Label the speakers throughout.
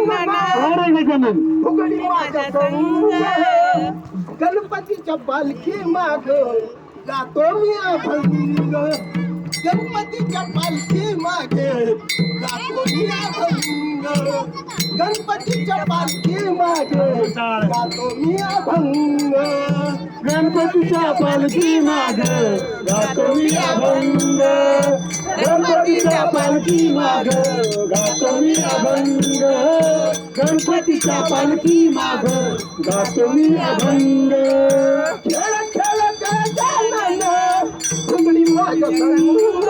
Speaker 1: अरे गजानन
Speaker 2: फुगडी माझ्या संग गणपतीच्या पालखी माग जातो मी अभंग गणपतीच्या पालखी मागे जातो मी अभंग गणपतीच्या पालखी मागे जातो मी अभंग
Speaker 1: गणपतीच्या पालखी माग गातो मी अभंग गणपतीच्या पालखी माग गातो मी अभंग गणपतीच्या पालखी माग गातो मी अभंग
Speaker 2: खेळ खेळ गजानन फुगडी माझ्या संग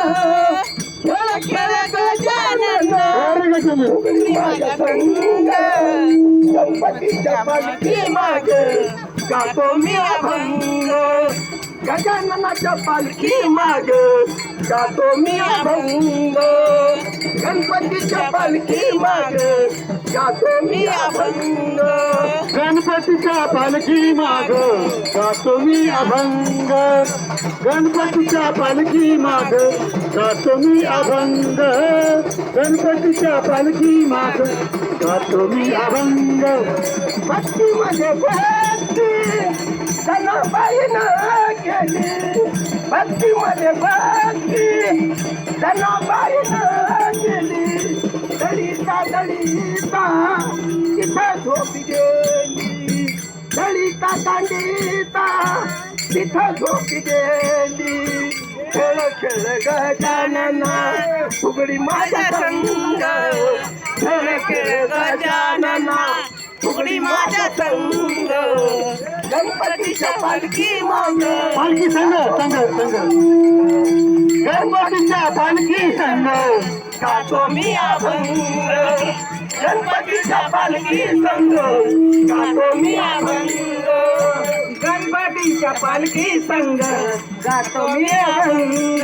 Speaker 2: खेळ खेळ गजानन
Speaker 1: अरे गजानन
Speaker 2: फुगडी माझ्या संग गणपतीच्या पालखी मागे गातो मी अभंग गजाननाच्या पालखी मागे गातो मी अभंग गणपतीच्या पालखी मागे गातो मी अभंग
Speaker 1: गणपतीच्या पालखी माग गातो मी अभंग गणपतीच्या पालखी माग गातो मी अभंग गणपतीच्या पालखी माग गातो मी अभंग
Speaker 2: भक्तीमध्ये भक्ती धनाबाईनं केली भक्तीमध्ये भक्ती धनाबाईनं केली दळीता दळीता तिथं झोपी गेली दळीता दांडीता तिथं झोपी गेली खेळ खेळ गजानना फुगडी माझ्या संग खेळ खेळ गजानना फुगडी माझ्या संग गणपतीच्या पालखी माग
Speaker 1: पालखी संघ संघ संघ गणपतीच्या पालखी संघ
Speaker 2: गातो मी अभंग गणपतीच्या पालखी संग गातो मी अभंग गणपतीच्या पालखी संग गातो मी अभंग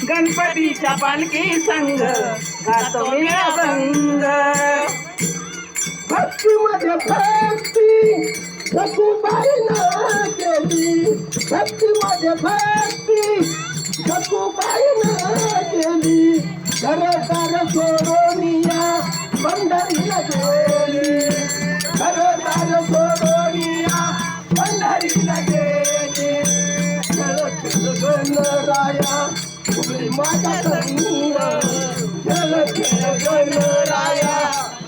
Speaker 2: गणपतीच्या पालखी संग गातो मी अभंग भक्तीमध्ये भक्ती सखूबाईनं केली भक्तीमध्ये भक्ती सखूबाईनं केली घरदार सोडोनिया पंढरीला गेली घरदार सोडोनिया पंढरीला गेली खेळ खेळ गणराया फुगडी माझ्या संग खेळ खेळ गणराया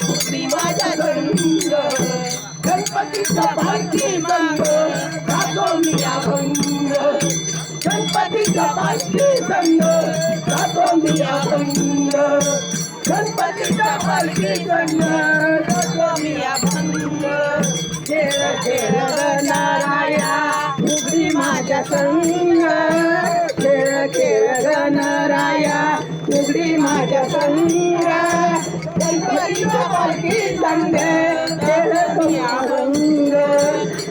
Speaker 2: फुगडी माझ्या संग गणपतीच्या पालखी संग गातो मी अभंग गणपतीच्या पालखी संग गातो मी अभंग गणपतीच्या पालखी संग गातो मी अभंग खेळ खेळ गणराया फुगडी माझ्या संग खेळ खेळ गणराया फुगडी माझ्या संग गणपतीच्या पालखी संग खेळतो मी अभंग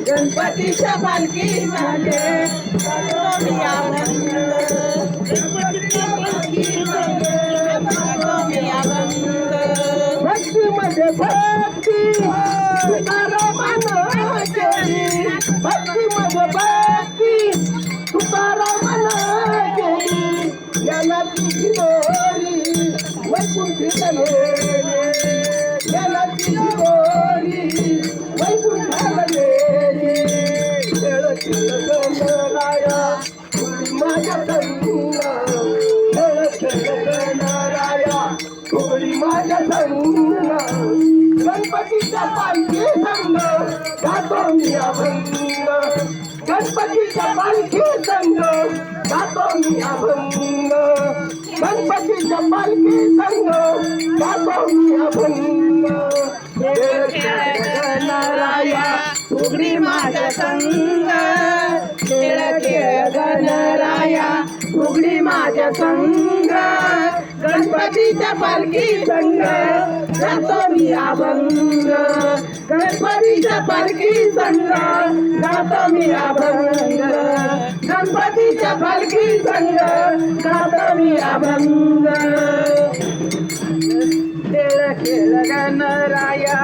Speaker 2: गणपतीच्या पालखी संग गातो मी अभंग गणपतीच्या पालखी संग गातो मी अभंग भक्तीमध्ये भक्ती तुकारामानं केली भक्तीमध्ये भक्ती तुकारामानं केली याला तिची दोरी वैकुंठीला नेली याला तिची दोरी वैकुंठाला नेली खेळ खेळ गणराया फुगडी माझ्या संग खेळ खेळ गणराया फुगडी माझ्या संग गणपतीच्या पालखी संग गातो मी अभंग गणपतीच्या पालखी संग गातो मी अभंग गणपतीच्या पालखी संग गातो मी अभंग खेळ खेळ गणराया फुगडी माझ्या संग खेळ खेळ गणराया फुगडी माझ्या संग गणपतीच्या पालखी संग गातो मी अभंग गणपतीच्या पालखी संग गातो मी अभंग गणपतीच्या पालखी संग गातो मी अभंग खेळ खेळ गणराया